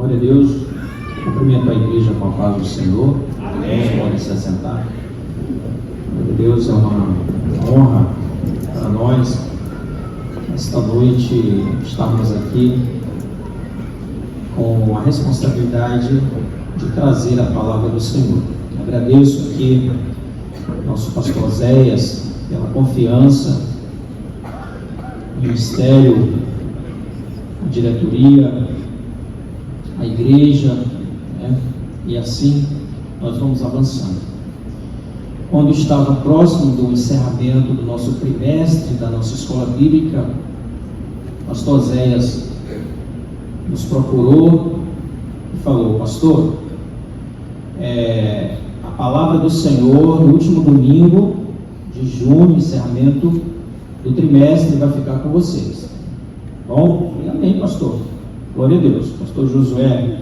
Glória a Deus. Cumprimento a igreja com a paz do Senhor. Amém. Podem se assentar. Glória a Deus, é uma honra para nós esta noite estarmos aqui com a responsabilidade de trazer a palavra do Senhor. Agradeço aqui nosso pastor Zéias pela confiança, o ministério, a diretoria, a igreja, né? E assim nós vamos avançando. Quando estava próximo do encerramento do nosso trimestre da nossa escola bíblica, o pastor Zéias nos procurou e falou: pastor, a palavra do Senhor no último domingo de junho, encerramento do trimestre, vai ficar com vocês. Bom, falei, amém, pastor. Glória a Deus. Pastor Josué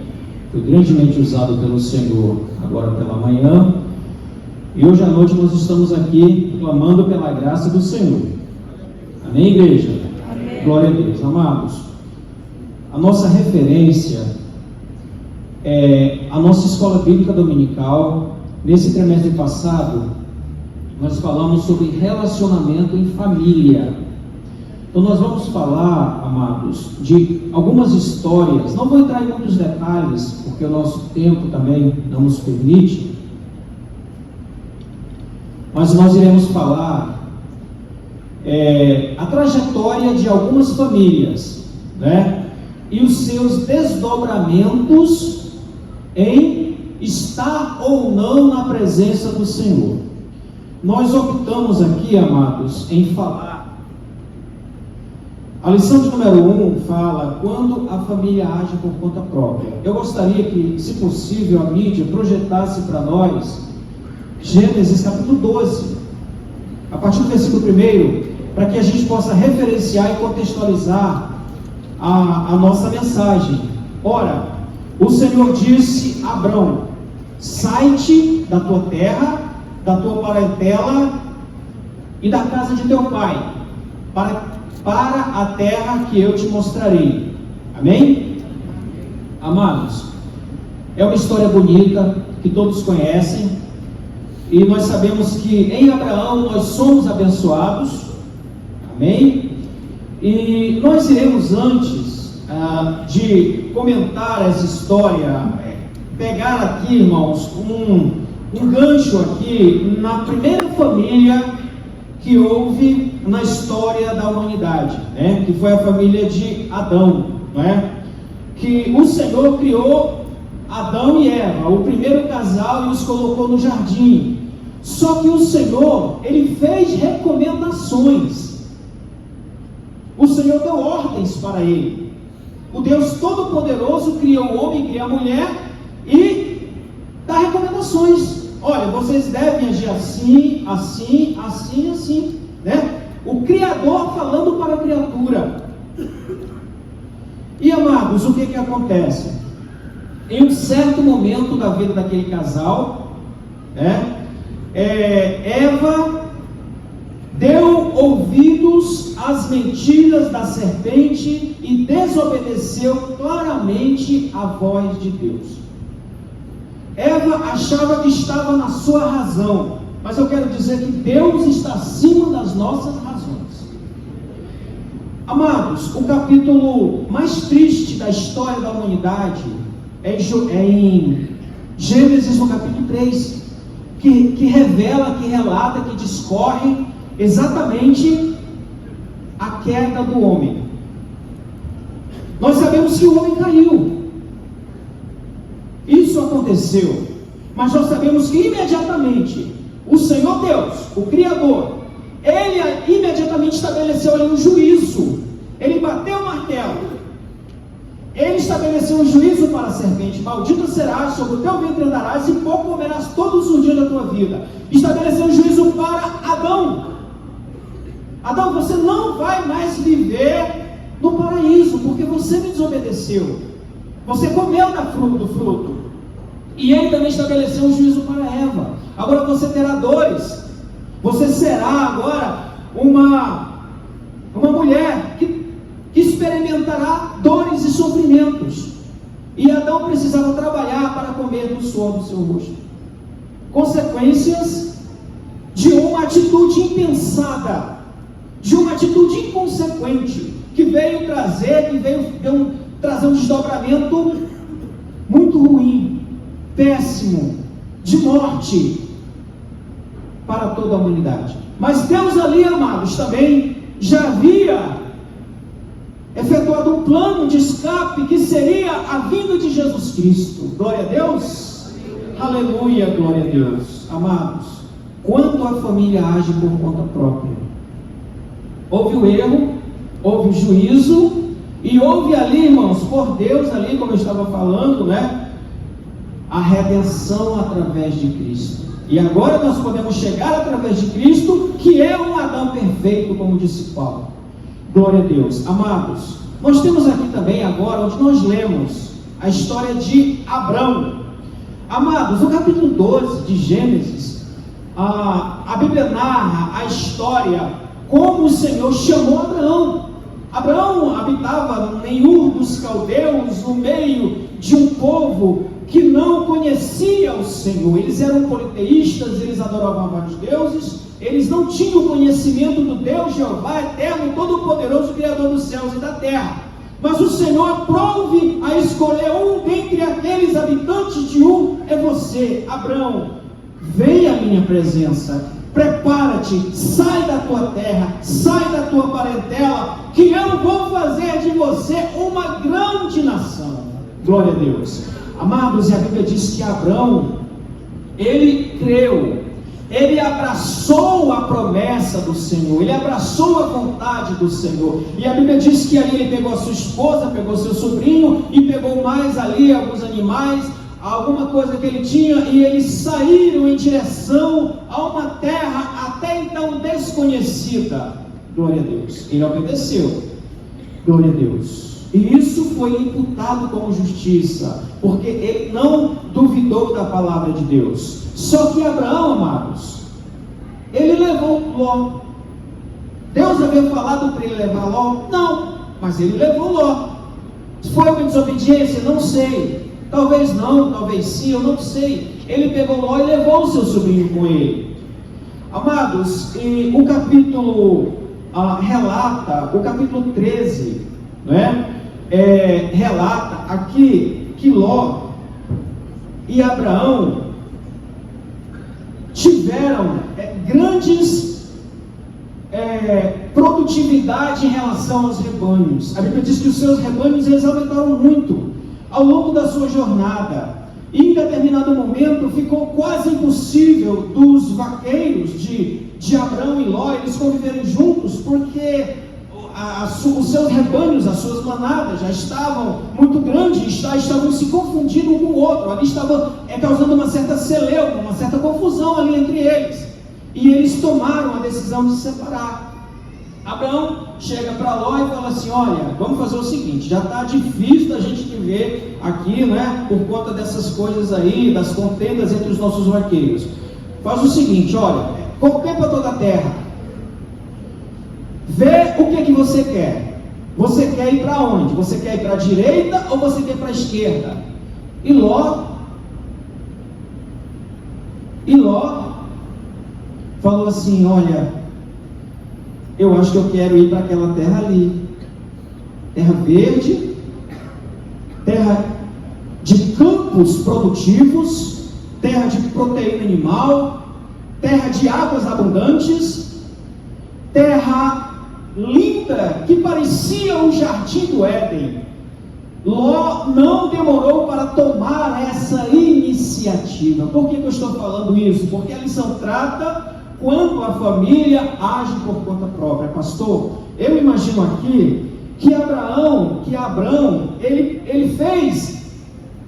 foi grandemente usado pelo Senhor agora pela manhã, e hoje à noite nós estamos aqui clamando pela graça do Senhor. Amém, igreja? Amém. Glória a Deus. Amados, a nossa referência é a nossa escola bíblica dominical. Nesse trimestre passado, nós falamos sobre relacionamento em família. Então nós vamos falar, amados, de algumas histórias. Não vou entrar em muitos detalhes, porque o nosso tempo também não nos permite. Mas nós iremos falar a trajetória de algumas famílias, né? E os seus desdobramentos em estar ou não na presença do Senhor. Nós optamos aqui, amados, em falar. A lição de número 1 fala quando a família age por conta própria. Eu gostaria que, se possível, a mídia projetasse para nós Gênesis capítulo 12, a partir do versículo 1, para que a gente possa referenciar e contextualizar a nossa mensagem. Ora, o Senhor disse a Abrão: sai-te da tua terra, da tua parentela e da casa de teu pai, para a terra que eu te mostrarei. Amém? Amados, é uma história bonita que todos conhecem, e nós sabemos que em Abraão nós somos abençoados. Amém? E nós iremos, antes de comentar essa história, pegar aqui, irmãos, um gancho aqui na primeira família que houve na história da humanidade, né? Que foi a família de Adão, não é? Que o Senhor criou Adão e Eva, o primeiro casal, e os colocou no jardim. Só que o Senhor, Ele fez recomendações. O Senhor deu ordens para ele. O Deus Todo-Poderoso criou o homem, criou a mulher e dá recomendações. Olha, vocês devem agir assim, assim, assim, assim, né? O Criador falando para a criatura. E amados, o que acontece? Em um certo momento da vida daquele casal, né? Eva deu ouvidos às mentiras da serpente e desobedeceu claramente à voz de Deus. Eva achava que estava na sua razão, mas eu quero dizer que Deus está acima das nossas razões. Amados, o capítulo mais triste da história da humanidade é em Gênesis, no capítulo 3, que revela, que relata, que discorre exatamente a queda do homem. Nós sabemos que o homem caiu. Isso aconteceu, mas nós sabemos que imediatamente o Senhor Deus, o Criador, Ele imediatamente estabeleceu ali um juízo. Ele bateu o martelo. Ele estabeleceu um juízo para a serpente: maldita serás, sobre o teu ventre andarás, e pouco comerás todos os dias da tua vida. Estabeleceu um juízo para Adão: Adão, você não vai mais viver no paraíso, porque você me desobedeceu, você comeu do fruto. E ele também estabeleceu um juízo para Eva: agora você terá dores, você será agora uma mulher que experimentará dores e sofrimentos. E Adão precisava trabalhar para comer do suor do seu rosto. Consequências de uma atitude impensada, de uma atitude inconsequente, que veio trazer um desdobramento muito ruim, péssimo, de morte para toda a humanidade. Mas Deus ali, amados, também já havia efetuado um plano de escape, que seria a vinda de Jesus Cristo. Glória a Deus. Aleluia, glória a Deus. Amados, quando a família age por conta própria, houve o erro, houve o juízo, e houve ali, irmãos, por Deus ali, como eu estava falando, né, a redenção através de Cristo. E agora nós podemos chegar através de Cristo, que é um Adão perfeito, como disse Paulo. Glória a Deus. Amados, nós temos aqui também agora, onde nós lemos a história de Abrão. Amados, no capítulo 12 de Gênesis, a Bíblia narra a história, como o Senhor chamou Abraão. Abraão habitava em Ur dos Caldeus, no meio de um povo que não conhecia o Senhor. Eles eram politeístas, eles adoravam vários deuses, eles não tinham conhecimento do Deus Jeová eterno, todo-poderoso, Criador dos céus e da terra. Mas o Senhor aprove a escolher um dentre aqueles habitantes de Ur. É você, Abraão, vem à minha presença, prepara-te, sai da tua terra, sai da tua parentela, que eu vou fazer de você uma grande nação. Glória a Deus. Amados, e a Bíblia diz que Abrão, ele creu, ele abraçou a promessa do Senhor, ele abraçou a vontade do Senhor. E a Bíblia diz que ali ele pegou a sua esposa, pegou seu sobrinho e pegou mais ali alguns animais, alguma coisa que ele tinha, e eles saíram em direção a uma terra até então desconhecida. Glória a Deus. Ele obedeceu. Glória a Deus. E isso foi imputado como justiça, porque ele não duvidou da palavra de Deus. Só que Abraão, amados, ele levou Ló. Deus havia falado para ele levar Ló? Não, mas ele levou Ló. Foi uma desobediência? Não sei. Talvez não, talvez sim, eu não sei. Ele pegou Ló e levou o seu sobrinho com ele. Amados, e o capítulo relata, o capítulo 13, né? Relata aqui que Ló e Abraão tiveram grandes produtividade em relação aos rebanhos. A Bíblia diz que os seus rebanhos eles aumentaram muito ao longo da sua jornada. E em determinado momento ficou quase impossível dos vaqueiros de Abrão e Ló eles conviverem juntos, porque os seus rebanhos, as suas manadas já estavam muito grandes, estavam se confundindo um com o outro. Ali estava causando uma certa celeuma, uma certa confusão ali entre eles. E eles tomaram a decisão de se separar. Abraão chega para Ló e fala assim: olha, vamos fazer o seguinte, já está difícil da gente viver aqui, né, por conta dessas coisas aí, das contendas entre os nossos vaqueiros. Faz o seguinte, olha, contempla toda a terra, vê o que você quer. Você quer ir para onde? Você quer ir para a direita ou você quer ir para a esquerda? E Ló falou assim: olha, eu acho que eu quero ir para aquela terra ali, terra verde, terra de campos produtivos, terra de proteína animal, terra de águas abundantes, terra linda que parecia o jardim do Éden. Ló não demorou para tomar essa iniciativa. Por que eu estou falando isso? Porque a lição trata quando a família age por conta própria. Pastor, eu imagino aqui que Abrão, ele fez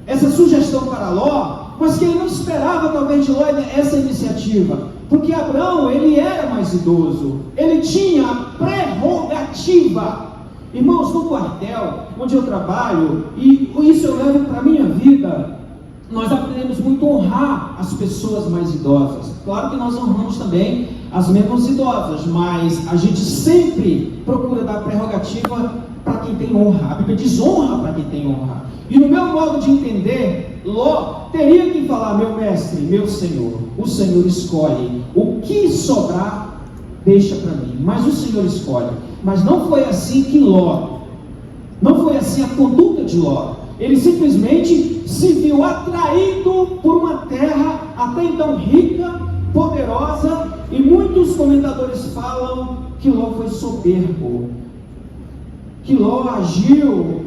essa sugestão para Ló, mas que ele não esperava talvez de Ló essa iniciativa, porque Abrão, ele era mais idoso, ele tinha a prerrogativa. Irmãos, no quartel onde eu trabalho, e isso eu levo para a minha vida, nós aprendemos muito a honrar as pessoas mais idosas. Claro que nós honramos também as menos idosas, mas a gente sempre procura dar prerrogativa para quem tem honra. A Bíblia diz honra para quem tem honra. E no meu modo de entender, Ló teria que falar: meu mestre, meu Senhor, o Senhor escolhe, o que sobrar deixa para mim, mas o Senhor escolhe. Mas não foi assim que Ló, não foi assim a conduta de Ló. Ele simplesmente se viu atraído por uma terra até então rica, poderosa, e muitos comentadores falam que Ló foi soberbo, que Ló agiu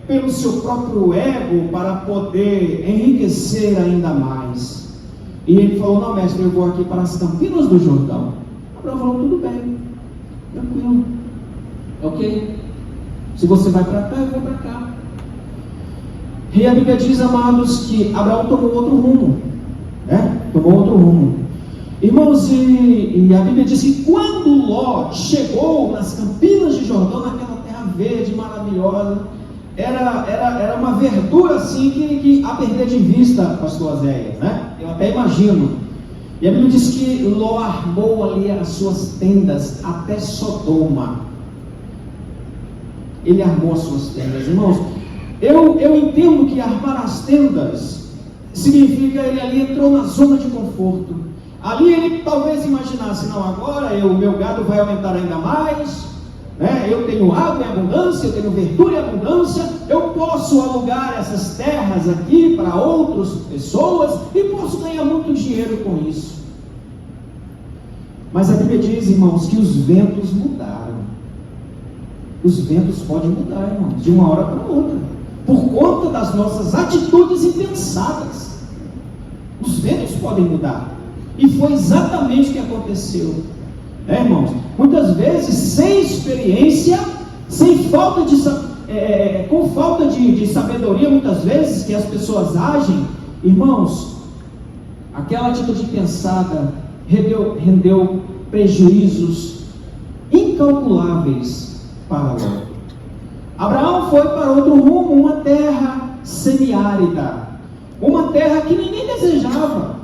pelo seu próprio ego, para poder enriquecer ainda mais. E ele falou: não, mestre, eu vou aqui para as campinas do Jordão. Abraão falou: tudo bem, tranquilo, ok, se você vai para cá, eu vou para cá. E a Bíblia diz, amados, que Abraão tomou outro rumo, tomou outro rumo. Irmãos, e a Bíblia diz que quando Ló chegou nas campinas de Jordão, naquela terra verde, maravilhosa, era uma verdura assim que a perder de vista, pastor Azéia, né? Eu até imagino. E a Bíblia diz que Ló armou ali as suas tendas até Sodoma. Ele armou as suas tendas. Irmãos, eu entendo que armar as tendas significa ele ali entrou na zona de conforto. Ali ele talvez imaginasse: não, agora o meu gado vai aumentar ainda mais, né? Eu tenho água em abundância, eu tenho verdura em abundância, eu posso alugar essas terras aqui para outras pessoas e posso ganhar muito dinheiro com isso. Mas a Bíblia diz, irmãos, que os ventos mudaram. Os ventos podem mudar, irmãos, de uma hora para outra, por conta das nossas atitudes impensadas. Os ventos podem mudar. E foi exatamente o que aconteceu, irmãos? Muitas vezes, sem experiência, com falta de sabedoria, muitas vezes, que as pessoas agem, irmãos, aquela atitude pensada rendeu prejuízos incalculáveis para Ló. Abraão foi para outro rumo, uma terra semiárida, uma terra que ninguém desejava.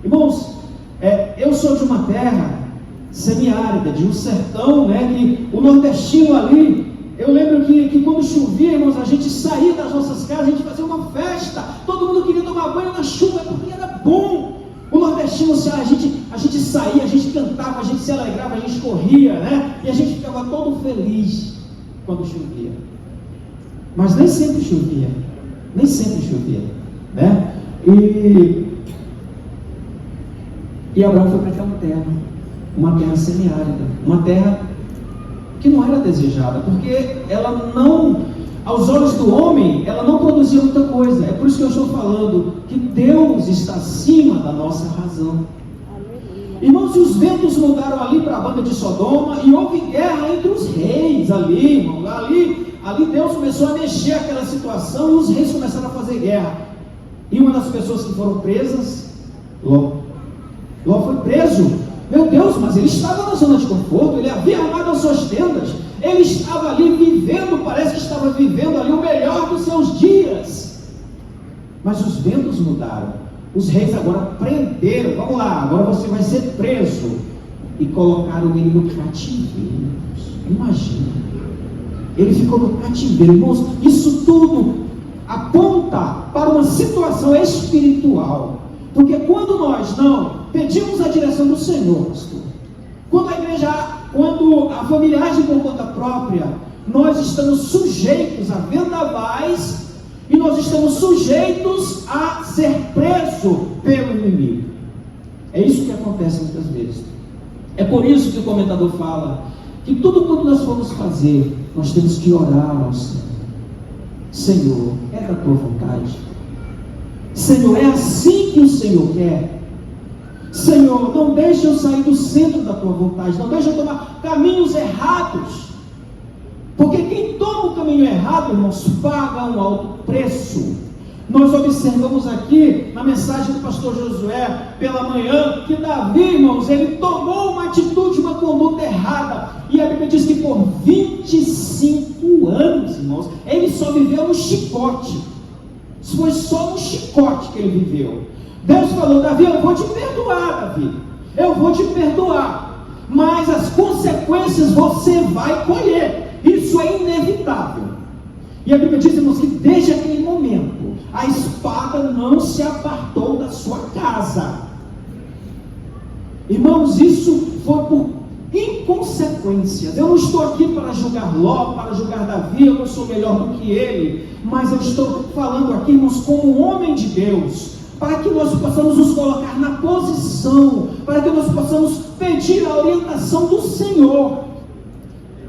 Irmãos, eu sou de uma terra semiárida, de um sertão, que o nordestino ali, eu lembro que quando chovia, irmãos, a gente saía das nossas casas, a gente fazia uma festa, todo mundo queria tomar banho na chuva, porque era bom. O nordestino, a gente saía, a gente cantava, a gente se alegrava, a gente corria, e a gente ficava todo feliz quando chovia. Mas nem sempre chovia, E Abraão foi para aquela terra, uma terra semiárida, uma terra que não era desejada, porque ela não, aos olhos do homem, ela não produzia muita coisa. É por isso que eu estou falando que Deus está acima da nossa razão. Irmãos, e os ventos mudaram ali para a banda de Sodoma, e houve guerra entre os reis ali, irmão. Ali Deus começou a mexer aquela situação, e os reis começaram a fazer guerra. E uma das pessoas que foram presas, Ló foi preso. Meu Deus, mas ele estava na zona de conforto, ele havia armado as suas tendas, ele estava ali vivendo, parece que estava vivendo ali o melhor dos seus dias. Mas os ventos mudaram. Os reis agora prenderam, vamos lá, agora você vai ser preso. E colocaram ele no cativeiro. Imagina, ele ficou no cativeiro. Irmãos, isso tudo aponta para uma situação espiritual. Porque quando nós não pedimos a direção do Senhor, pastor, quando a família age por conta própria, nós estamos sujeitos a vendavais e nós estamos sujeitos a ser preso pelo inimigo. É isso que acontece muitas vezes. É por isso que o comentador fala que tudo quanto nós formos fazer, nós temos que orar ao Senhor. Senhor, é da tua vontade? Senhor, é assim que o Senhor quer? Senhor, não deixe eu sair do centro da tua vontade, não deixe eu tomar caminhos errados, porque quem toma o caminho errado, irmãos, paga um alto preço. Nós observamos aqui na mensagem do pastor Josué pela manhã que Davi, irmãos, ele tomou uma atitude, uma conduta errada, e a Bíblia diz que por 25 anos, irmãos, ele só viveu no chicote. Foi só no chicote que ele viveu. Deus falou: Davi, eu vou te perdoar, Davi, eu vou te perdoar, mas as consequências você vai colher. Isso é inevitável. E a Bíblia diz, irmãos, que desde aquele momento a espada não se apartou da sua casa. Irmãos, isso foi por inconsequências. Eu não estou aqui para julgar Ló, para julgar Davi, eu não sou melhor do que ele, mas eu estou falando aqui, irmãos, como homem de Deus, para que nós possamos nos colocar na posição, para que nós possamos pedir a orientação do Senhor,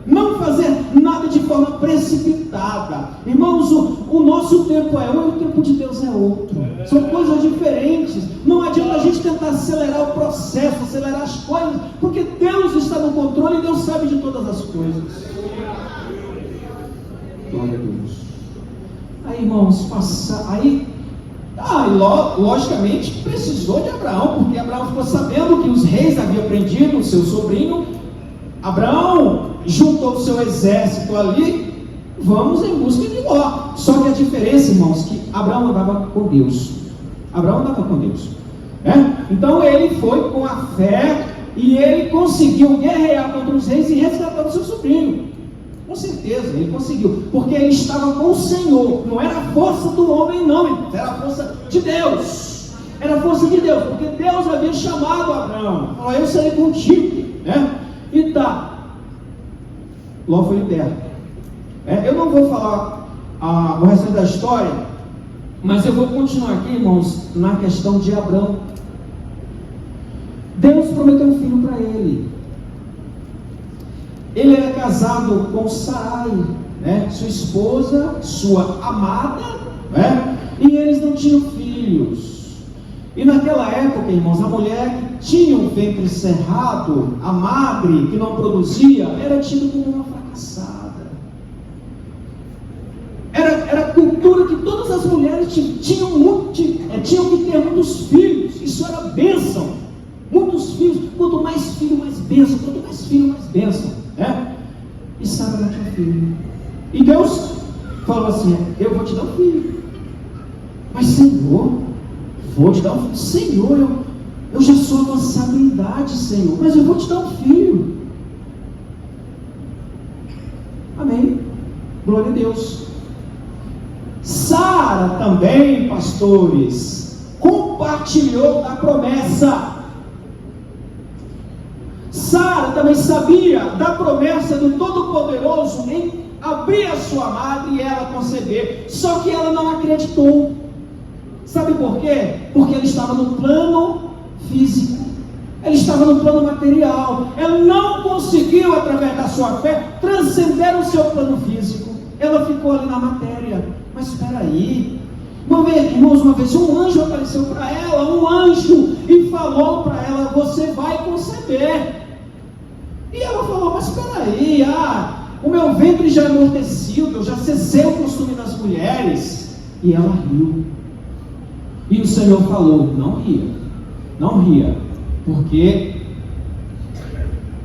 não fazer nada de forma precipitada. Irmãos, o nosso tempo é um e o tempo de Deus é outro, são coisas diferentes. Não adianta a gente tentar acelerar o processo, acelerar as coisas, porque Deus está no controle e Deus sabe de todas as coisas. Glória a Deus. Aí, irmãos, logicamente precisou de Abraão, porque Abraão ficou sabendo que os reis haviam prendido o seu sobrinho. Abraão juntou o seu exército ali, vamos em busca de Ló. Só que a diferença, irmãos, que Abraão andava com Deus. Então ele foi com a fé e ele conseguiu guerrear contra os reis e resgatar o seu sobrinho. Com certeza, ele conseguiu, porque ele estava com o Senhor. Não era a força do homem, não, era a força de Deus. Era a força de Deus, porque Deus havia chamado Abraão. Falou, eu serei contigo, E Ló foi liberto. Eu não vou falar o resto da história, mas eu vou continuar aqui, irmãos, na questão de Abraão. Deus prometeu um filho para ele. Ele era casado com Sarai, sua esposa, sua amada, e eles não tinham filhos. E naquela época, irmãos, a mulher que tinha um ventre cerrado, a madre que não produzia, era tida como uma fracassada. Era a cultura que todas as mulheres tinham que ter muitos filhos. Isso era bênção. Muitos filhos, quanto mais filho, mais bênção. Quanto mais filho, mais bênção. E Sara não tinha filho. E Deus falou assim, eu vou te dar um filho. Mas Senhor, vou te dar um filho. Senhor, eu já sou avançado em idade, Senhor, mas eu vou te dar um filho. Amém. Glória a Deus. Sara também, pastores, compartilhou da promessa. Sara também sabia da promessa do Todo-Poderoso em abrir a sua madre e ela conceber. Só que ela não acreditou. Sabe por quê? Porque ela estava no plano físico. Ela estava no plano material. Ela não conseguiu, através da sua fé, transcender o seu plano físico. Ela ficou ali na matéria. Mas espera aí. Uma vez um anjo apareceu para ela, e falou para ela, você vai conceber. E ela falou, mas espera aí, o meu ventre já é amortecido, eu já cessei o costume das mulheres. E ela riu. E o Senhor falou, não ria, porque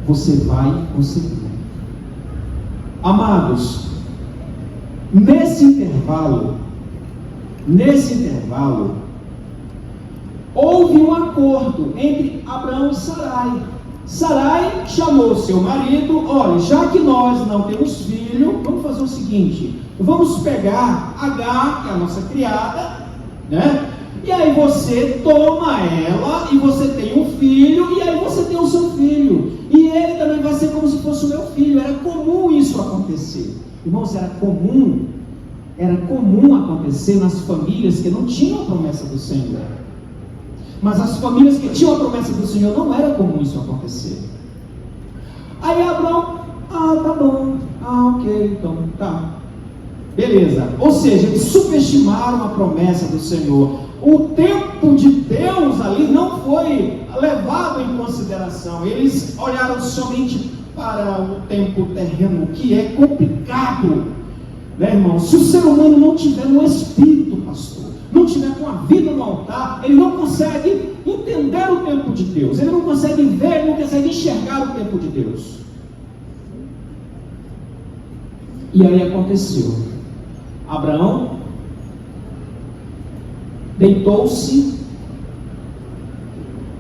você vai conseguir. Amados, nesse intervalo, houve um acordo entre Abraão e Sarai. Sarai chamou seu marido, olha, já que nós não temos filho, vamos fazer o seguinte, vamos pegar Agar, que é a nossa criada, e aí você toma ela, e você tem um filho, e aí você tem o seu filho, e ele também vai ser como se fosse o meu filho. Era comum isso acontecer. Irmãos, era comum acontecer nas famílias que não tinham a promessa do Senhor. Mas as famílias que tinham a promessa do Senhor, não era comum isso acontecer. Aí Abraão, tá bom, ok, então, tá, beleza. Ou seja, eles subestimaram a promessa do Senhor. O tempo de Deus ali não foi levado em consideração. Eles olharam somente para o tempo terreno, que é complicado, irmão? Se o ser humano não tiver no espírito, pastor, não tiver com a vida no altar, ele não consegue entender o tempo de Deus, ele não consegue ver, ele não consegue enxergar o tempo de Deus. E aí aconteceu, Abraão deitou-se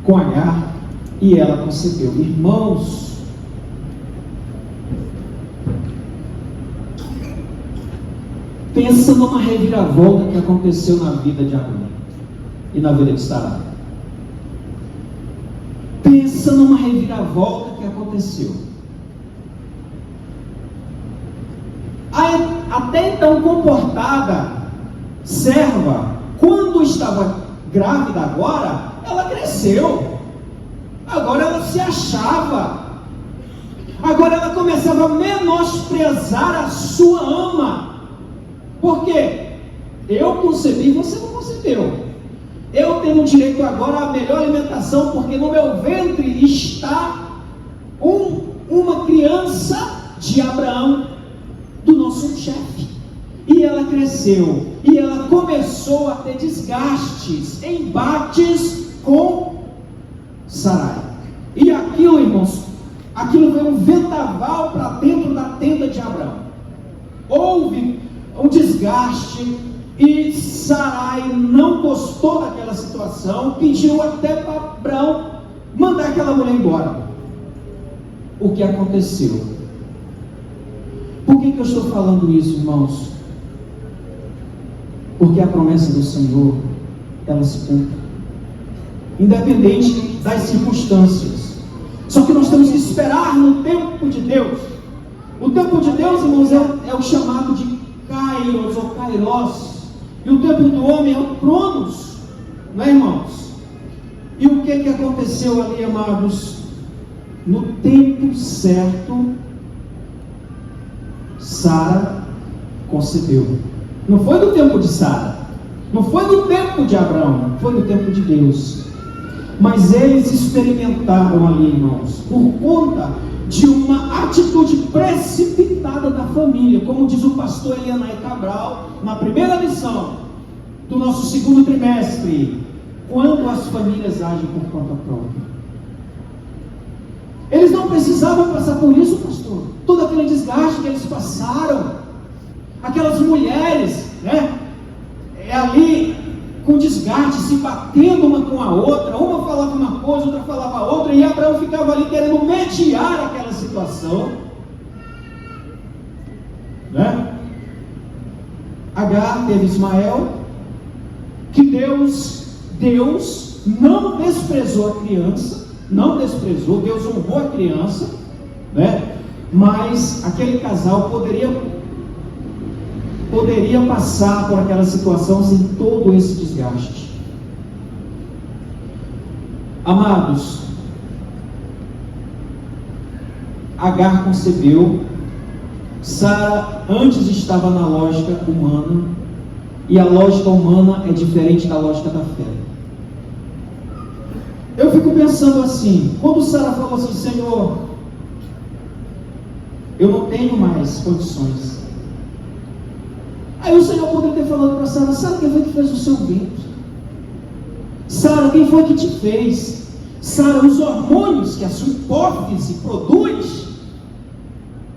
com Agar e ela concebeu. Irmãos, pensa numa reviravolta que aconteceu na vida de Abrão e na vida de Sarai. Pensa numa reviravolta que aconteceu. A até então comportada serva, quando estava grávida agora, ela cresceu. Agora ela se achava. Agora ela começava a menosprezar a sua ama. Por quê? Eu concebi, você não concebeu. Eu tenho direito agora à melhor alimentação, porque no meu ventre está uma criança de Abraão, do nosso chefe. E ela cresceu, e ela começou a ter desgastes, embates com Sarai. E aquilo, irmãos, aquilo veio um vendaval para dentro da tenda de Abraão. Houve um desgaste, e Sarai não gostou daquela situação, pediu até para Abraão mandar aquela mulher embora. O que aconteceu? Por que eu estou falando isso, irmãos? Porque a promessa do Senhor, ela se cumpre, independente das circunstâncias. Só que nós temos que esperar no tempo de Deus. O tempo de Deus, irmãos, é o chamado de Kairos ou Kairos. E o tempo do homem é o Cronos, não é, irmãos? E o que aconteceu ali, amados? No tempo certo, Sara concebeu. Não foi no tempo de Sara, não foi no tempo de Abraão, foi no tempo de Deus. Mas eles experimentaram ali, irmãos, por conta de uma atitude precipitada da família, como diz o pastor Elianai Cabral, na primeira lição do nosso segundo trimestre, quando as famílias agem por conta própria. Eles não precisavam passar por isso, pastor, todo aquele desgaste que eles passaram, aquelas mulheres, né, ali com desgaste, se batendo uma com a outra, uma falava uma coisa, outra falava outra, e Abraão ficava ali querendo mediar aquela situação, né? Agar teve Ismael, que Deus não desprezou a criança, não desprezou, Deus honrou a criança, né? Mas aquele casal poderia passar por aquela situação sem todo esse desgaste. Amados, Agar concebeu. Sara antes estava na lógica humana, e a lógica humana é diferente da lógica da fé. Eu fico pensando assim, quando Sara falou assim: Senhor, eu não tenho mais condições. Aí o Senhor poderia ter falado para Sara: Sara, quem foi que fez o seu ventre? Sara, quem foi que te fez? Sara, os hormônios que a sua hipófise produz,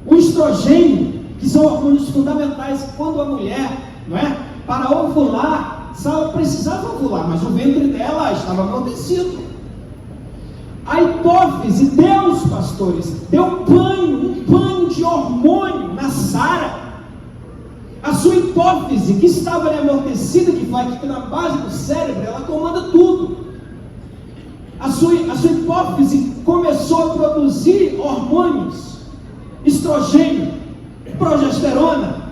o estrogênio, que são hormônios fundamentais quando a mulher, não é, para ovular, Sara precisava ovular, mas o ventre dela estava amortecido. A hipófise, Deus, pastores, deu um banho de hormônio na Sara. A sua hipófise, que estava ali amortecida, que fica na base do cérebro, ela comanda tudo. A sua hipófise começou a produzir hormônios, estrogênio, progesterona,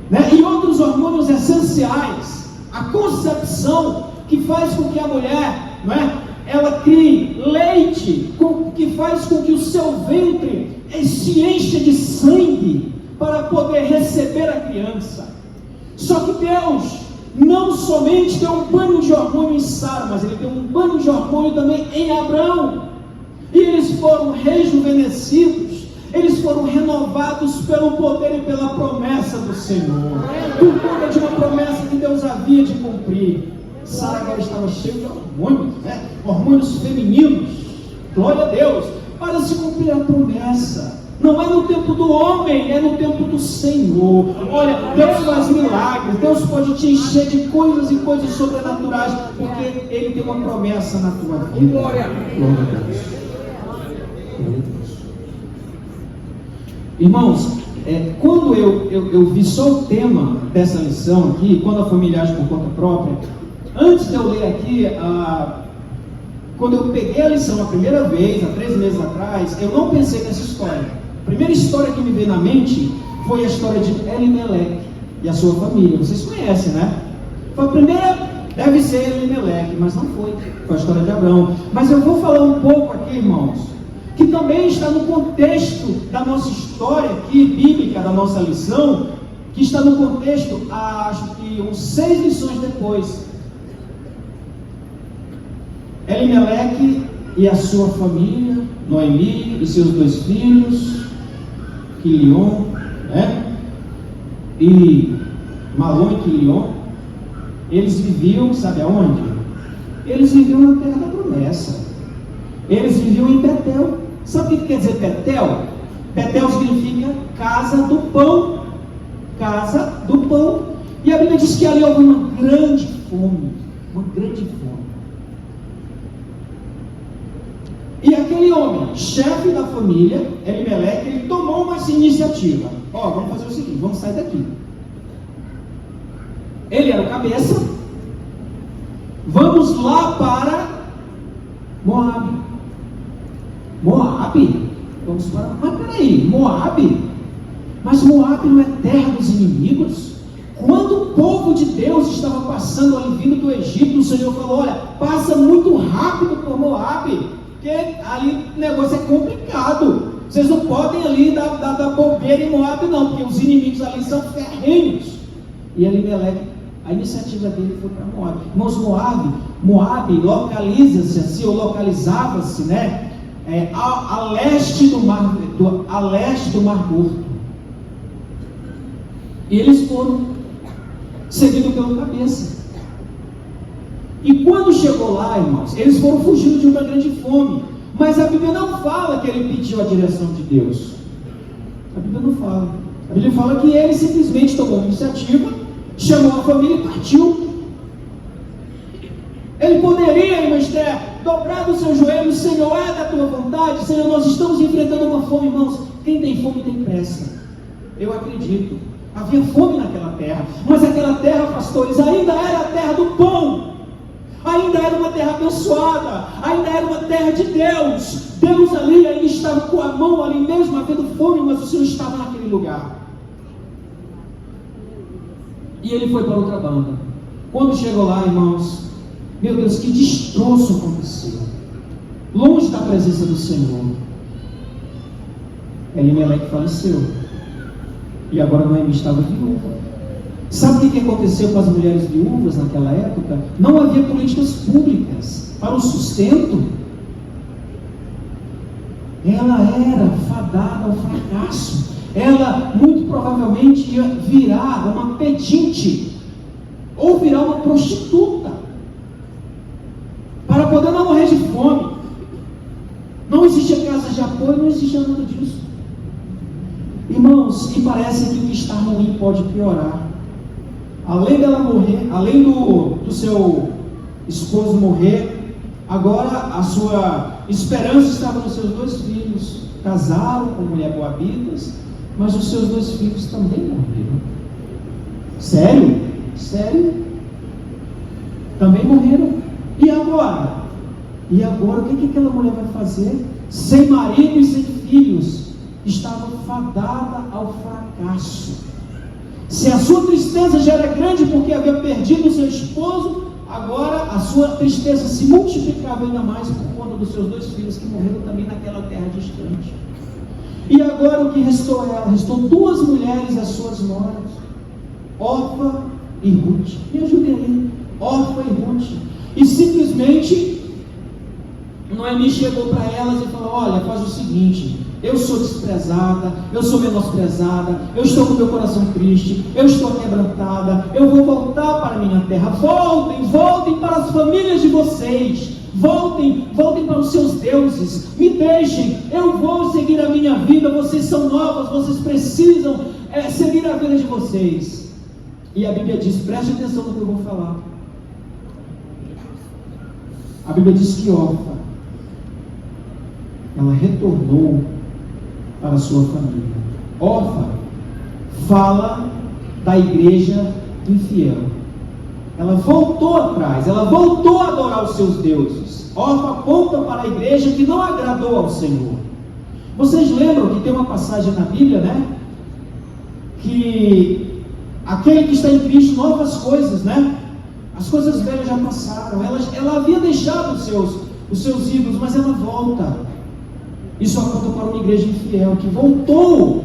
né? E outros hormônios essenciais. A concepção, que faz com que a mulher, não é, ela crie leite, que faz com que o seu ventre se encha de sangue para poder receber a criança. Só que Deus não somente deu um banho de hormônio em Sara, mas Ele deu um banho de hormônio também em Abraão. E eles foram rejuvenescidos, eles foram renovados pelo poder e pela promessa do Senhor, por conta de uma promessa que Deus havia de cumprir. Sara agora estava cheia de hormônios, né? Hormônios femininos, glória a Deus, para se cumprir a promessa. Não é no tempo do homem, é no tempo do Senhor. Olha, Deus faz milagres, Deus pode te encher de coisas e coisas sobrenaturais, porque Ele tem uma promessa na tua vida. Glória a Deus. Irmãos, quando eu vi só o tema dessa lição aqui, quando a família age por conta própria, antes de eu ler aqui, quando eu peguei a lição a primeira vez, há 3 meses atrás, eu não pensei nessa história. A primeira história que me veio na mente foi a história de Elimeleque e a sua família. Vocês conhecem, né? Foi a primeira, deve ser Elimeleque, mas não foi. Foi a história de Abraão. Mas eu vou falar um pouco aqui, irmãos, que também está no contexto da nossa história aqui, bíblica, da nossa lição, que está no contexto, acho que uns 6 lições depois. Elimeleque e a sua família, Noemi e seus 2 filhos, Quilion, né? E Malom e Quilion, eles viviam, sabe aonde? Eles viviam na terra da promessa. Eles viviam em Betel. Sabe o que quer dizer Betel? Betel significa casa do pão. Casa do pão. E a Bíblia diz que ali houve uma grande fome. Uma grande fome. E aquele homem, chefe da família, Elimeleque, ele tomou uma iniciativa. Vamos fazer o seguinte, vamos sair daqui. Ele era o cabeça. Vamos lá para Moabe. Moabe? Vamos para... Mas peraí, Moabe? Mas Moabe não é terra dos inimigos? Quando o povo de Deus estava passando ali, vindo do Egito, o Senhor falou, olha, passa muito rápido por Moabe, porque ali o negócio é complicado. Vocês não podem ali dar bobeira em Moabe não, porque os inimigos ali são ferrenhos. E Elimeleque, a iniciativa dele foi para Moabe. Irmãos, Moabe localiza-se assim, ou localizava-se, né? A leste do Mar Morto. E eles foram seguidos pelo cabeça. E quando chegou lá, irmãos, eles foram fugindo de uma grande fome. Mas a Bíblia não fala que ele pediu a direção de Deus. A Bíblia não fala. A Bíblia fala que ele simplesmente tomou uma iniciativa, chamou a família e partiu. Ele poderia, irmãos, ter dobrado os seus joelhos, Senhor, é da tua vontade, Senhor, nós estamos enfrentando uma fome, irmãos. Quem tem fome tem pressa. Eu acredito. Havia fome naquela terra, mas aquela terra, pastores, ainda era a terra do pão. Ainda era uma terra abençoada, ainda era uma terra de Deus. Deus ali ainda estava com a mão ali mesmo, havendo fome, mas o Senhor estava naquele lugar. E ele foi para outra banda. Quando chegou lá, irmãos, meu Deus, que destroço aconteceu. Longe da presença do Senhor. Elimeleque faleceu. E agora Noemi estava viúva. Sabe o que aconteceu com as mulheres viúvas naquela época? Não havia políticas públicas para o sustento. Ela era fadada ao fracasso. Ela muito provavelmente ia virar uma pedinte ou virar uma prostituta para poder não morrer de fome. Não existia casa de apoio, não existia nada disso. Irmãos, e parece que o que está ruim pode piorar. Além dela morrer, além do seu esposo morrer, agora a sua esperança estava nos seus 2 filhos. Casaram com mulher moabitas, mas os seus 2 filhos também morreram. Sério? Sério? Também morreram. E agora? E agora o que aquela mulher vai fazer? Sem marido e sem filhos, estava fadada ao fracasso. Se a sua tristeza já era grande porque havia perdido o seu esposo, agora a sua tristeza se multiplicava ainda mais por conta dos seus 2 filhos que morreram também naquela terra distante. E agora o que restou a ela? Restou 2 mulheres as suas noras, Orfa e Ruth. Me ajudem aí, Orfa e Ruth. E simplesmente Noemi chegou para elas e falou, olha, faz o seguinte, eu sou desprezada, eu sou menosprezada, eu estou com meu coração triste, eu estou quebrantada, eu vou voltar para a minha terra. Voltem para as famílias de vocês. voltem para os seus deuses, me deixem, eu vou seguir a minha vida, vocês são novos, vocês precisam seguir a vida de vocês. E a Bíblia diz, preste atenção no que eu vou falar. A Bíblia diz que Orfa, ela retornou para a sua família. Orfa fala da igreja infiel. Ela voltou atrás, ela voltou a adorar os seus deuses. Orfa aponta para a igreja que não agradou ao Senhor. Vocês lembram que tem uma passagem na Bíblia, né? Que aquele que está em Cristo, novas coisas, né? As coisas velhas já passaram. Ela havia deixado os seus ídolos, mas ela volta. Isso aponta para uma igreja infiel que voltou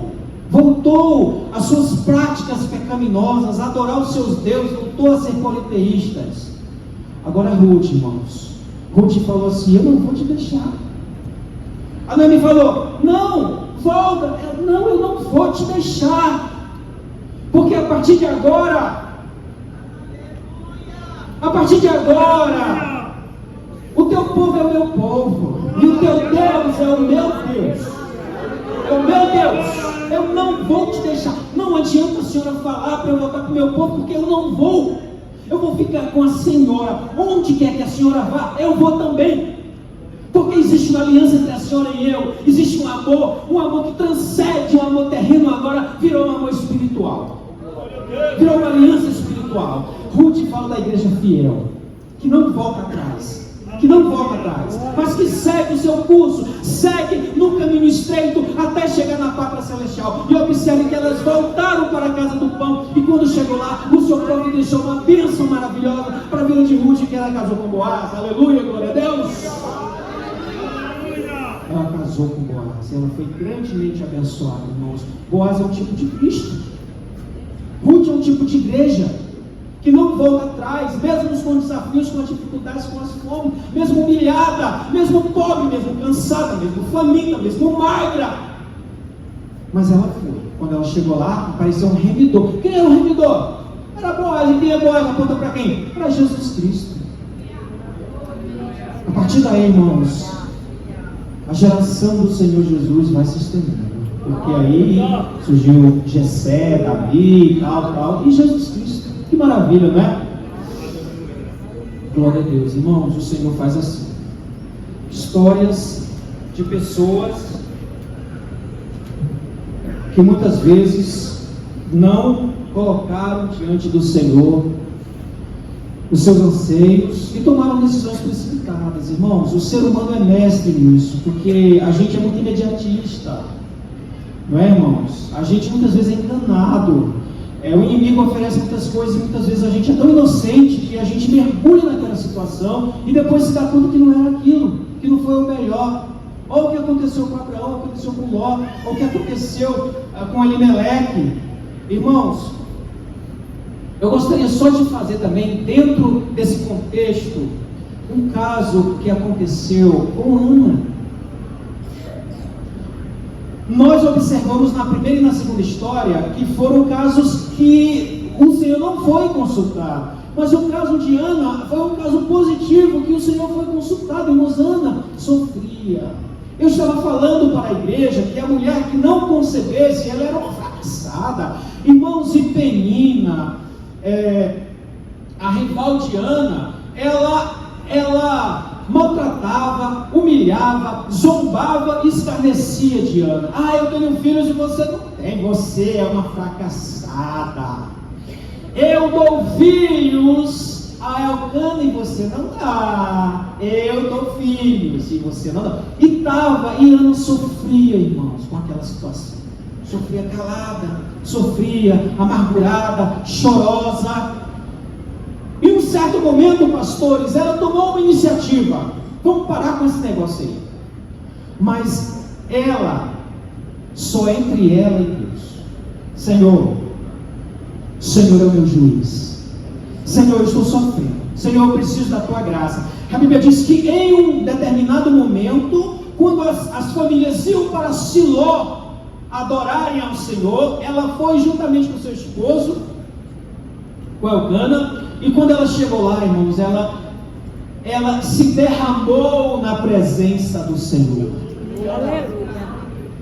às suas práticas pecaminosas, a adorar os seus deuses, voltou a ser politeístas. Agora Ruth, irmãos, Ruth falou assim, eu não vou te deixar. A Noemi falou, não, volta, não, eu não vou te deixar, porque a partir de agora, o teu povo é o meu povo, e o teu Deus é o meu Deus, é o meu Deus. Eu não vou te deixar. Não adianta a senhora falar para eu voltar para o meu povo, porque eu não vou. Eu vou ficar com a senhora. Onde quer que a senhora vá, eu vou também. Porque existe uma aliança entre a senhora e eu. Existe um amor que transcende o amor terreno, agora virou um amor espiritual. Virou uma aliança espiritual. Ruth fala da igreja fiel, que não volta atrás. Mas que segue o seu curso, segue no caminho estreito até chegar na pátria celestial. E observe que elas voltaram para a casa do pão, e quando chegou lá, o Senhor providenciou uma bênção maravilhosa para a vida de Ruth, que ela casou com Boaz. Aleluia, glória a Deus. Ela casou com Boaz, ela foi grandemente abençoada, irmãos. Boaz é um tipo de Cristo, Ruth é um tipo de igreja que não volta atrás, mesmo com os desafios, com as dificuldades, com as fomes, mesmo humilhada, mesmo pobre, mesmo cansada, mesmo faminta, mesmo magra. Mas ela foi. Quando ela chegou lá, apareceu um remidor. Quem era o remidor? Era Boaz. E quem é Boaz? Aponta para quem? Para Jesus Cristo. A partir daí, irmãos, a geração do Senhor Jesus vai se estendendo. Porque aí surgiu Jessé, Davi, tal, e Jesus Cristo. Que maravilha, não é? Glória a Deus, irmãos, o Senhor faz assim. Histórias de pessoas que muitas vezes não colocaram diante do Senhor os seus anseios e tomaram decisões precipitadas. Irmãos, o ser humano é mestre nisso, porque a gente é muito imediatista, não é, irmãos? A gente muitas vezes é enganado. O inimigo oferece muitas coisas e muitas vezes a gente é tão inocente que a gente mergulha naquela situação e depois se dá conta que não era aquilo, que não foi o melhor. Ou o que aconteceu com Abraão, ou o que aconteceu com Ló, ou o que aconteceu com Elimeleque. Irmãos, eu gostaria só de fazer também, dentro desse contexto, um caso que aconteceu com Ana. Nós observamos na primeira e na segunda história que foram casos que o Senhor não foi consultado, mas o caso de Ana foi um caso positivo, que o Senhor foi consultado. Irmãos, Ana sofria. Eu estava falando para a igreja que a mulher que não concebesse, ela era uma fracassada. Irmãos, e Penina, a rival de Ana, ela maltratava, humilhava, zombava e escarnecia de Ana. Eu tenho filhos e você não tem, você é uma fracassada. Eu dou filhos a Elcana e você não dá. Eu dou filhos e você não dá. E Ana sofria, irmãos, com aquela situação. Sofria calada, sofria amargurada, chorosa. E em um certo momento, pastores, ela tomou uma iniciativa. Vamos parar com esse negócio aí. Mas ela, só entre ela e Deus. Senhor é o meu juiz. Senhor, eu estou sofrendo. Senhor, eu preciso da tua graça. A Bíblia diz que em um determinado momento, quando as famílias iam para Siló adorarem ao Senhor, ela foi juntamente com seu esposo, com Elcana. E quando ela chegou lá, irmãos, ela ela se derramou na presença do Senhor.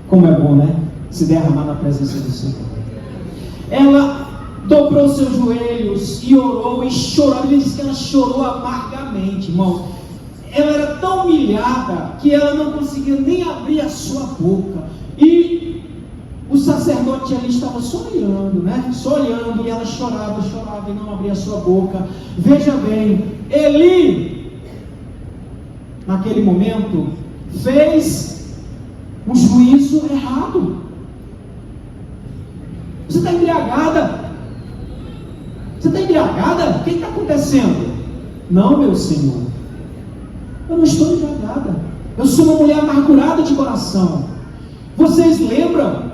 Como é bom, né? Se derramar na presença do Senhor. Ela dobrou seus joelhos e orou e chorou. Ele diz que ela chorou amargamente, irmão. Ela era tão humilhada que ela não conseguia nem abrir a sua boca. E o sacerdote ali estava só olhando, né? Só olhando, e ela chorava e não abria a sua boca. Veja bem, Eli, naquele momento, fez um juízo errado. Você está embriagada? Você está embriagada? O que está acontecendo? Não, meu Senhor, eu não estou embriagada. Eu sou uma mulher amargurada de coração. Vocês lembram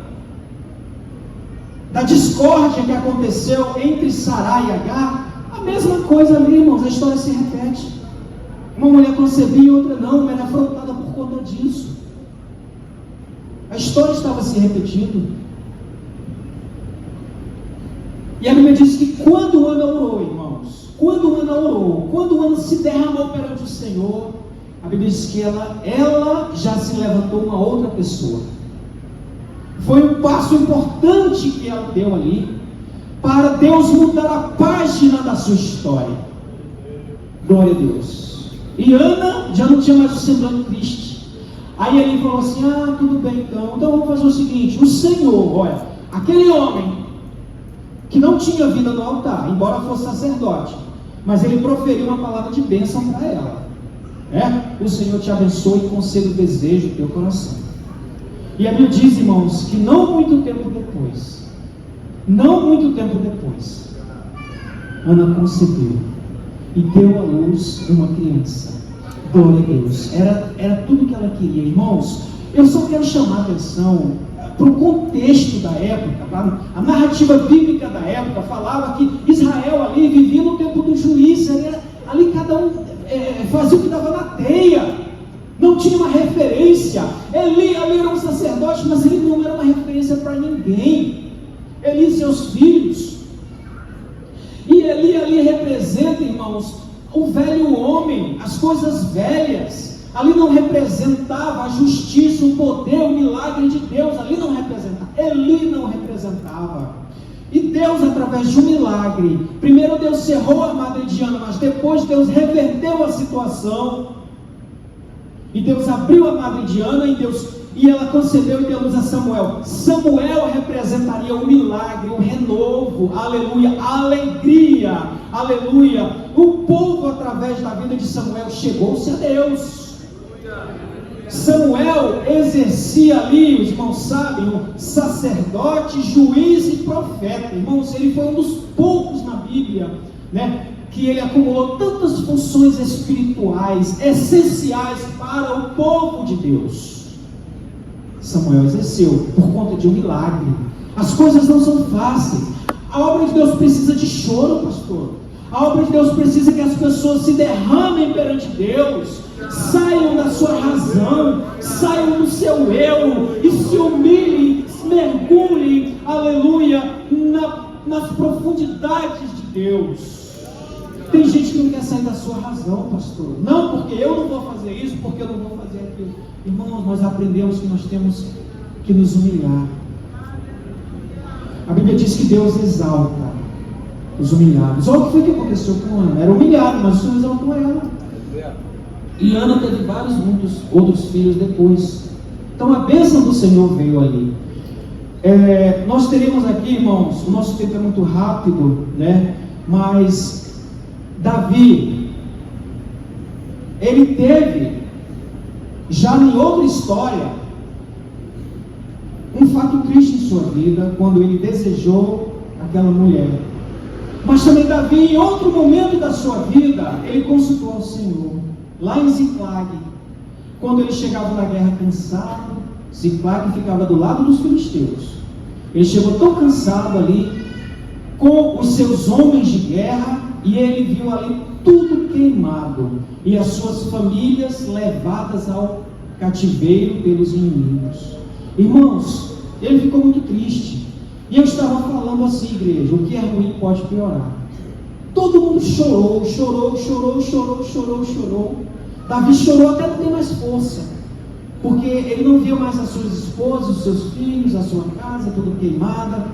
da discórdia que aconteceu entre Sará e Agar? A mesma coisa ali, irmãos, a história se repete. Uma mulher concebia e outra não, mas era afrontada por conta disso. A história estava se repetindo. E a Bíblia diz que quando Ana orou, irmãos, quando Ana se derramou perante o Senhor, a Bíblia diz que ela já se levantou uma outra pessoa. Foi um passo importante que ela deu ali, para Deus mudar a página da sua história. Glória a Deus. E Ana já não tinha mais o semblante triste. Aí ele falou assim: tudo bem então vamos fazer o seguinte, o Senhor, olha, aquele homem que não tinha vida no altar, embora fosse sacerdote, mas ele proferiu uma palavra de bênção para ela. O Senhor te abençoe e conceda o desejo do teu coração. E a Bíblia diz, irmãos, que não muito tempo depois, Ana concebeu e deu à luz uma criança. Glória a Deus. Era tudo que ela queria, irmãos. Eu só quero chamar a atenção para o contexto da época. A narrativa bíblica da época falava que Israel ali vivia no tempo do juiz. Ali cada um fazia o que dava na teia. Não tinha uma referência. Eli era um sacerdote, mas ele não era uma referência para ninguém. Eli e seus filhos. E Eli ali representa, irmãos, o velho homem, as coisas velhas. Ali não representava a justiça, o poder, o milagre de Deus. Ali não representava. Eli não representava. E Deus, através de um milagre, primeiro Deus cerrou a madre de Ana, mas depois Deus reverteu a situação. E Deus abriu a madre de Ana e ela concebeu e deu luz a Samuel. Samuel representaria o milagre, o renovo, aleluia, a alegria, aleluia. O povo, através da vida de Samuel, chegou-se a Deus. Samuel exercia ali, os irmãos sabem, o sacerdote, juiz e profeta. Irmãos, ele foi um dos poucos na Bíblia, né, que ele acumulou tantas funções espirituais, essenciais para o povo de Deus. Samuel exerceu por conta de um milagre. As coisas não são fáceis. A obra de Deus precisa de choro, pastor. A obra de Deus precisa que as pessoas se derramem perante Deus, saiam da sua razão, saiam do seu eu e se humilhem, mergulhem, aleluia, nas profundidades de Deus. Tem gente que não quer sair da sua razão, pastor. Não, porque eu não vou fazer isso, porque eu não vou fazer aquilo. Irmãos, nós aprendemos que nós temos que nos humilhar. A Bíblia diz que Deus exalta os humilhados. Olha o que foi que aconteceu com Ana. Era humilhado, mas o Senhor exaltou ela. E Ana teve muitos outros filhos depois. Então a bênção do Senhor veio ali. Nós teremos aqui, irmãos, o nosso tempo é muito rápido, né? Mas Davi, ele teve, já em outra história, um fato triste em sua vida, quando ele desejou aquela mulher. Mas também Davi, em outro momento da sua vida, ele consultou ao Senhor, lá em Ziclag, quando ele chegava na guerra cansado. Ziclag ficava do lado dos filisteus. Ele chegou tão cansado ali, com os seus homens de guerra, e ele viu ali tudo queimado, e as suas famílias levadas ao cativeiro pelos inimigos. Irmãos, ele ficou muito triste. E eu estava falando assim, igreja, o que é ruim pode piorar. Todo mundo chorou. Davi chorou até não ter mais força, porque ele não via mais as suas esposas, os seus filhos, a sua casa, tudo queimada.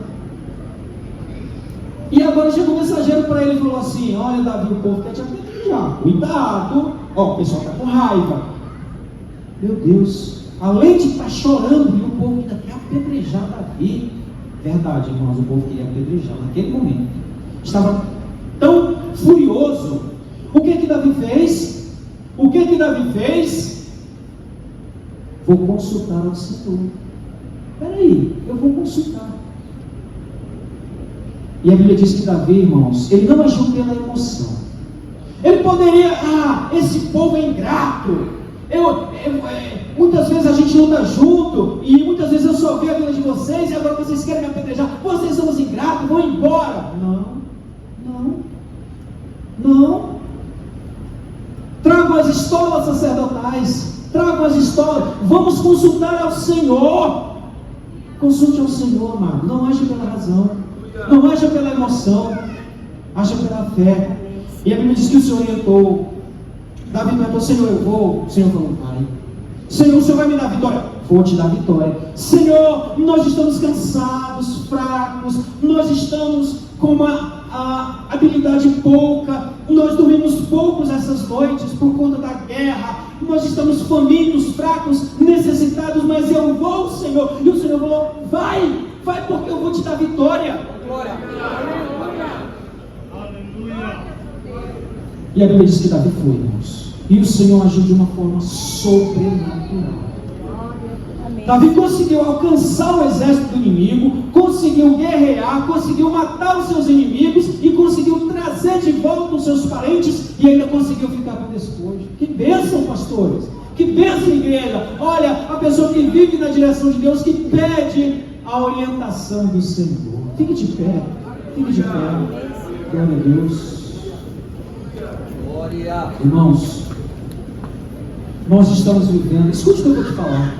E agora chegou um mensageiro para ele e falou assim: olha, Davi, o povo quer te apedrejar, cuidado, ó, o pessoal está com raiva. Meu Deus, além de estar chorando, e o povo ainda quer apedrejar Davi. Verdade, irmãos, o povo queria apedrejar naquele momento. Estava tão furioso. O que Davi fez? Vou consultar ao Senhor. Peraí, eu vou consultar. E a Bíblia diz que Davi, irmãos, ele não agiu pela emoção. Ele poderia, esse povo é ingrato. Muitas vezes a gente luta junto, e muitas vezes eu só vi a vida de vocês, e agora vocês querem me apedrejar. Vocês são os ingratos, vão embora. Não. Tragam as estolas sacerdotais. Vamos consultar ao Senhor. Consulte ao Senhor, amado. Não haja pela razão, não haja pela emoção, haja pela fé. E a Bíblia diz que o Senhor orientou. Davi perguntou: Senhor, eu vou? O Senhor falou: vai. Senhor, o Senhor vai me dar vitória? Vou te dar vitória. Senhor, nós estamos cansados, fracos, nós estamos com uma habilidade pouca, nós dormimos poucos essas noites por conta da guerra, nós estamos famintos, fracos, necessitados, mas eu vou, Senhor. E o Senhor falou: vai porque eu vou te dar vitória. Glória. E a Bíblia diz que Davi foi, irmãos, e o Senhor agiu de uma forma sobrenatural. Davi conseguiu alcançar o exército do inimigo, conseguiu guerrear, conseguiu matar os seus inimigos e conseguiu trazer de volta os seus parentes e ainda conseguiu ficar com despojo. Que bênção, pastores! Que bênção, igreja! Olha, a pessoa que vive na direção de Deus, que pede a orientação do Senhor. Fique de pé. Glória a Deus. Glória. Irmãos, nós estamos vivendo, escute o que eu vou te falar.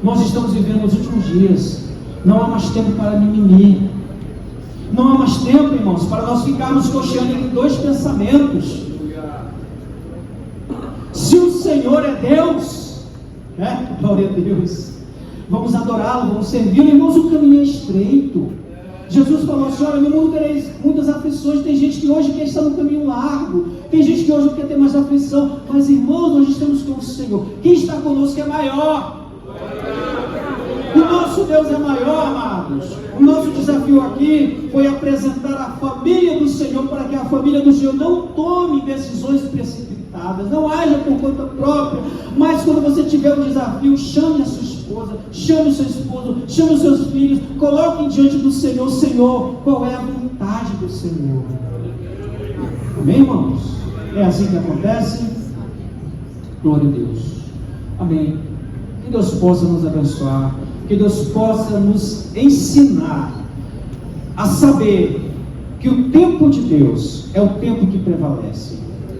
Nós estamos vivendo os últimos dias. Não há mais tempo para mimimi. Não há mais tempo, irmãos, para nós ficarmos cocheando entre dois pensamentos. Se o Senhor é Deus, glória a Deus, vamos adorá-lo, vamos servi-lo. Irmãos, o caminho é estreito. Jesus falou assim: olha, no mundo tereis muitas aflições. Tem gente que hoje quer estar no caminho largo, tem gente que hoje não quer ter mais aflição, mas irmãos, nós estamos com o Senhor. Quem está conosco é maior. O nosso Deus é maior, amados. O nosso desafio aqui foi apresentar a família do Senhor, para que a família do Senhor não tome decisões precipitadas, não haja por conta própria, mas quando você tiver um desafio, chame a sua esposa, chame o seu esposo, chame os seus filhos, coloquem diante do Senhor: Senhor, qual é a vontade do Senhor? Amém, irmãos? É assim que acontece? Glória a Deus. Amém. Que Deus possa nos abençoar, que Deus possa nos ensinar a saber que o tempo de Deus é o tempo que prevalece,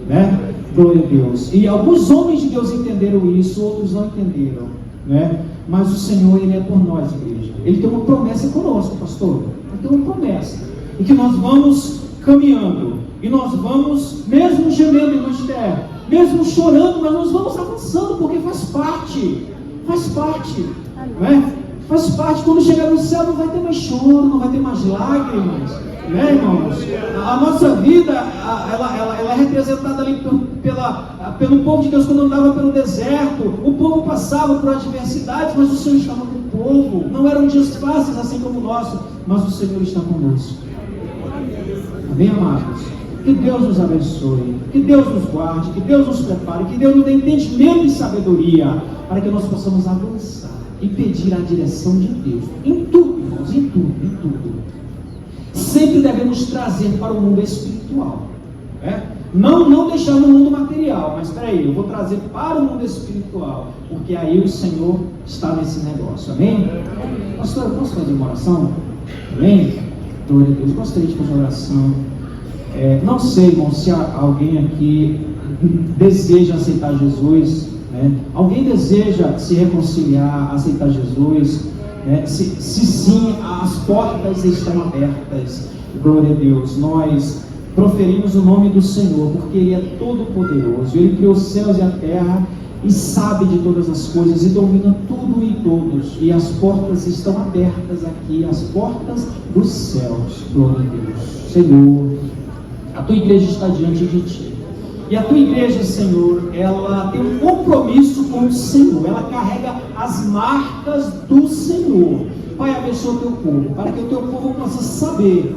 né? Glória a Deus. E alguns homens de Deus entenderam isso, outros não entenderam, né? Mas o Senhor, Ele é por nós, igreja. Ele tem uma promessa conosco, pastor. Ele tem uma promessa, e que nós vamos caminhando, e nós vamos, mesmo gemendo em terra, mesmo chorando, mas nós vamos avançando, porque faz parte, né? Faz parte. Quando chegar no céu não vai ter mais choro, não vai ter mais lágrimas, né, irmãos? A nossa vida, ela é representada ali pelo povo de Deus. Quando andava pelo deserto, o povo passava por adversidades, mas o Senhor estava com o povo. Não eram dias fáceis assim como o nosso, mas o Senhor está conosco. Amém, amados? Que Deus nos abençoe, que Deus nos guarde, que Deus nos prepare, que Deus nos dê entendimento e sabedoria, para que nós possamos avançar e pedir a direção de Deus em tudo, irmãos, em tudo. Sempre devemos trazer para o mundo espiritual, né? Não deixar no mundo material, mas espera aí, eu vou trazer para o mundo espiritual, porque aí o Senhor está nesse negócio. Amém? Pastor, eu posso fazer uma oração? Amém? Glória a Deus. Gostaria de fazer uma oração. Não sei, irmão, se alguém aqui deseja aceitar Jesus, né? Alguém deseja se reconciliar, aceitar Jesus, né? Se sim, as portas estão abertas. Glória a Deus. Nós proferimos o nome do Senhor, porque Ele é todo-poderoso, Ele criou os céus e a terra, e sabe de todas as coisas, e domina tudo e todos, e as portas estão abertas aqui, as portas dos céus. Glória a Deus. Senhor, a tua igreja está diante de ti, e a tua igreja, Senhor, ela tem um compromisso com o Senhor, ela carrega as marcas do Senhor. Pai, abençoa o teu povo, para que o teu povo possa saber,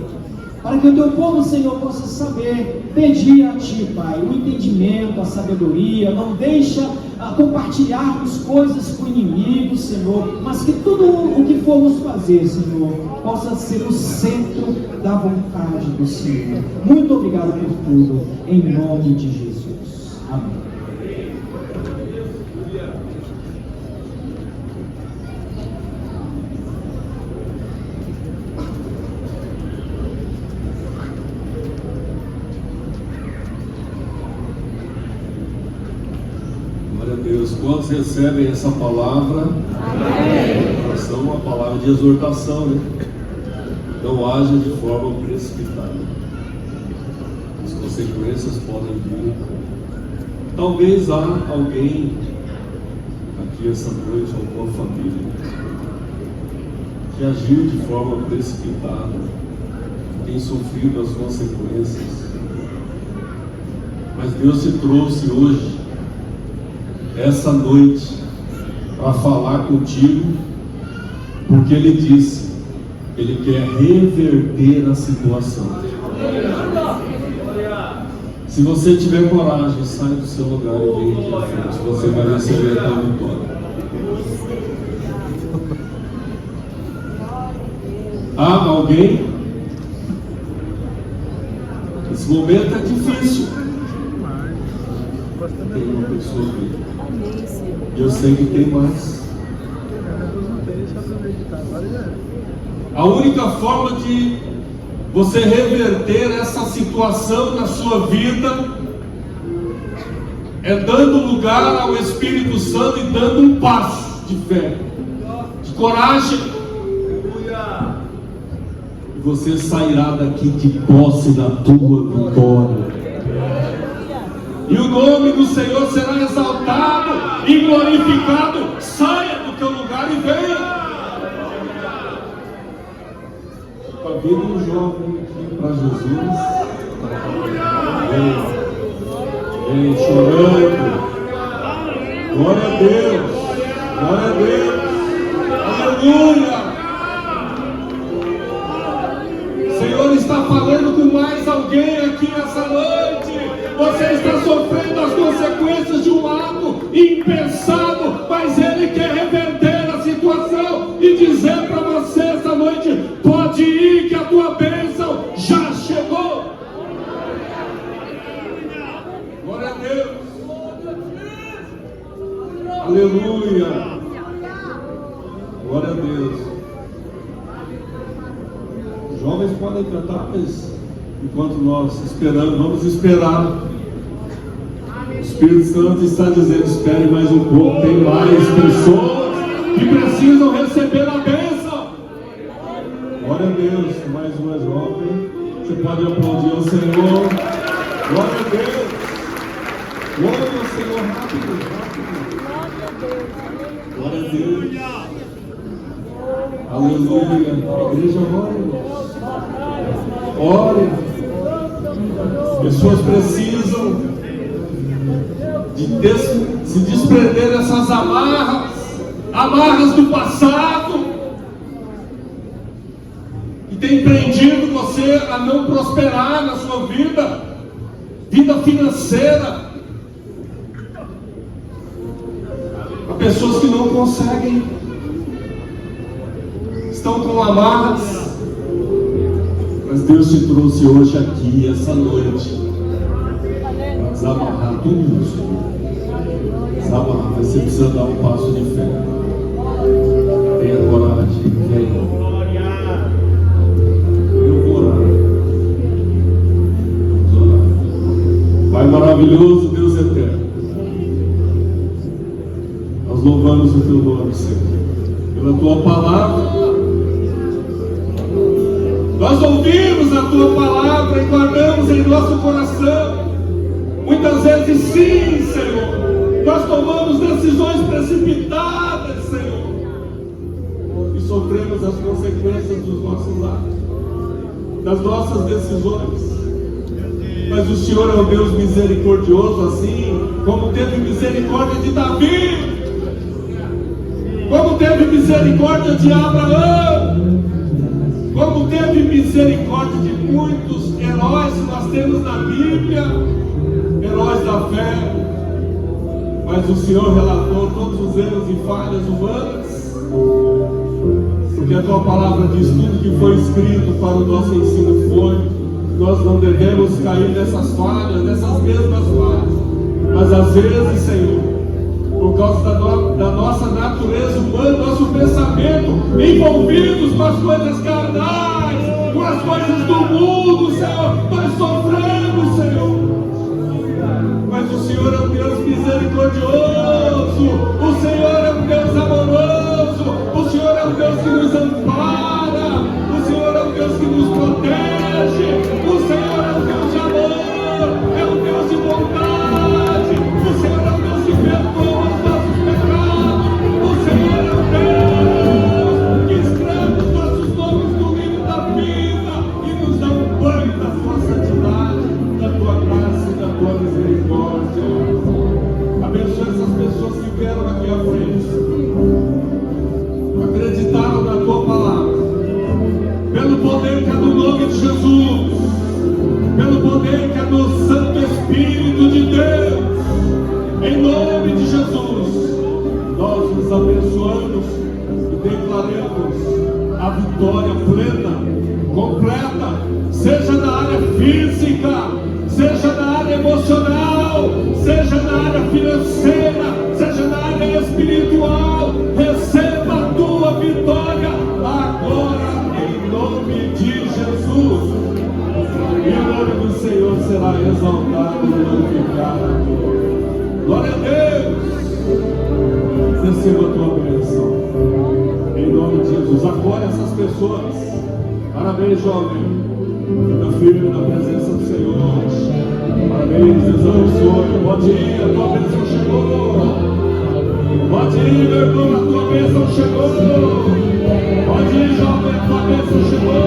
para que o teu povo, Senhor, possa saber pedir a Ti, Pai, o entendimento, a sabedoria. Não deixa compartilharmos coisas com o inimigo, Senhor, mas que tudo o que formos fazer, Senhor, possa ser o centro da vontade do Senhor. Muito obrigado por tudo, em nome de Jesus. Amém. Deus, quantos recebem essa palavra? Amém. Essa é uma palavra de exortação, né? Não haja de forma precipitada. As consequências podem vir. Talvez há alguém aqui essa noite, alguma família, que agiu de forma precipitada, tem sofrido as consequências. Mas Deus te trouxe hoje, essa noite, para falar contigo, porque Ele disse, Ele quer reverter a situação. Se você tiver coragem, sai do seu lugar e vem aqui à frente, você vai receber a tua vitória. Há alguém? Esse momento é difícil. Tem uma pessoa aqui. E eu sei que tem mais. A única forma de você reverter essa situação na sua vida é dando lugar ao Espírito Santo e dando um passo de fé, de coragem. E você sairá daqui de posse da tua vitória. E o nome do Senhor será exaltado e glorificado. Saia do teu lugar e venha. Para vir um jovem aqui para Jesus. Vem chorando. Glória a Deus. Glória a Deus. Aleluia. O Senhor está falando com mais alguém aqui essa noite. Você está sofrendo as consequências de um ato impensado, mas Ele quer reverter a situação e dizer para você essa noite: pode ir, que a tua bênção já chegou. Glória a Deus. Aleluia. Glória a Deus. Os jovens podem cantar, mas enquanto nós esperamos, vamos esperar. O Espírito Santo está dizendo: espere mais um pouco. Tem mais pessoas que precisam receber a bênção. Glória a Deus. Mais uma jovem. Você pode aplaudir ao Senhor. Glória a Deus. Glória ao Senhor. Rápido, rápido. Glória a Deus. Aleluia. Igreja, ore. Ore. Pessoas precisam de se desprender dessas amarras do passado, que tem prendido você a não prosperar na sua vida financeira. Há pessoas que não conseguem, estão com amarras. Mas Deus te trouxe hoje aqui, essa noite, para desamarrar tudo isso. Desamarrar, mas você precisa dar um passo de fé. Tenha coragem, venha. Eu vou orar. Vamos orar. Pai maravilhoso, Deus eterno, nós louvamos o teu nome, Senhor, pela tua palavra. Nós ouvimos a tua palavra e guardamos em nosso coração. Muitas vezes, sim, Senhor, nós tomamos decisões precipitadas, Senhor, e sofremos as consequências dos nossos atos, das nossas decisões. Mas o Senhor é um Deus misericordioso, assim como teve misericórdia de Davi, como teve misericórdia de Abraão, como teve misericórdia de muitos heróis que nós temos na Bíblia, heróis da fé. Mas o Senhor relatou todos os erros e falhas humanas, porque a tua palavra diz: tudo que foi escrito para o nosso ensino foi. Nós não devemos cair nessas falhas, nessas mesmas falhas. Mas às vezes, Senhor, por causa da nossa natureza humana, nosso pensamento, envolvidos com as coisas carnais, com as coisas do mundo, Senhor, nós sofremos, Senhor. Mas o Senhor é um Deus misericordioso, o Senhor é um Deus amoroso, o Senhor é um Deus que nos ampara, o Senhor é um Deus que nos protege, o Senhor é um Deus de amor, é um Deus de bondade, o Senhor é um Deus que perdoa os nossos pecados, o Senhor é um Deus que escreve os nossos nomes no livro da vida e nos dá um banho da sua santidade, da tua graça e da tua misericórdia. Abençoa essas pessoas que vieram aqui à frente, acreditaram na tua palavra, pelo poder que é do nome de Jesus, pelo poder que é do Santo Espírito de Deus, em nome de Jesus, nós nos abençoamos e declaramos a vitória plena, completa, seja na área física, seja na área emocional, seja na área financeira, seja na área espiritual. Receba a tua vitória agora, em nome de Jesus. E o nome do Senhor será exaltado e glorificado. Glória a Deus. Receba a tua bênção, em nome de Jesus. Acolhe essas pessoas. Parabéns, jovem. Fica firme na presença do Senhor. Parabéns, Deus abençoe. Pode ir, a tua bênção chegou. Pode ir, meu irmão, a tua bênção chegou. Pode ir, jovem, a tua bênção chegou.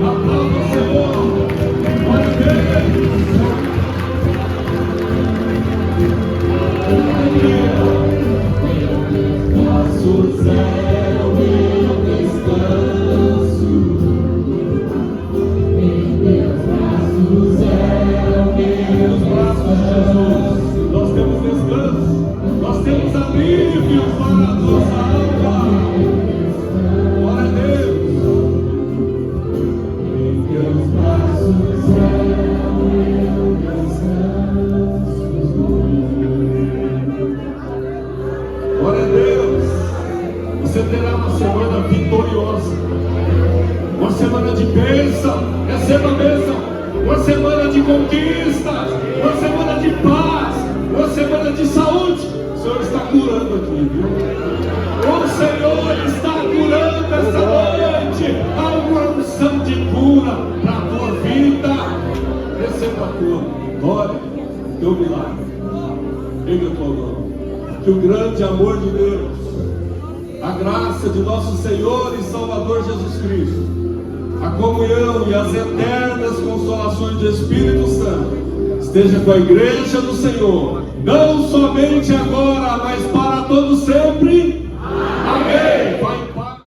Aplauda o Senhor. Glória a Deus. Nossos é o meu descanso. Nos braços de Jesus nós temos descanso, nós temos alívio para a nossa alma. Glória a Deus. Em teus braços é o meu descanso. Glória a Deus. Você terá uma semana vitoriosa, uma semana de bênção. Receba a bênção. Uma semana de conquistas, uma semana de paz, uma semana de saúde. O Senhor está curando aqui, viu? O Senhor está curando essa noite. Há uma unção de cura para a tua vida. Receba a tua glória, teu milagre. Em a tua mão. Que o grande amor de Deus, a graça de nosso Senhor e Salvador Jesus Cristo, a comunhão e as eternas consolações do Espírito Santo esteja com a igreja do Senhor, não somente agora, mas para todo sempre. Amém.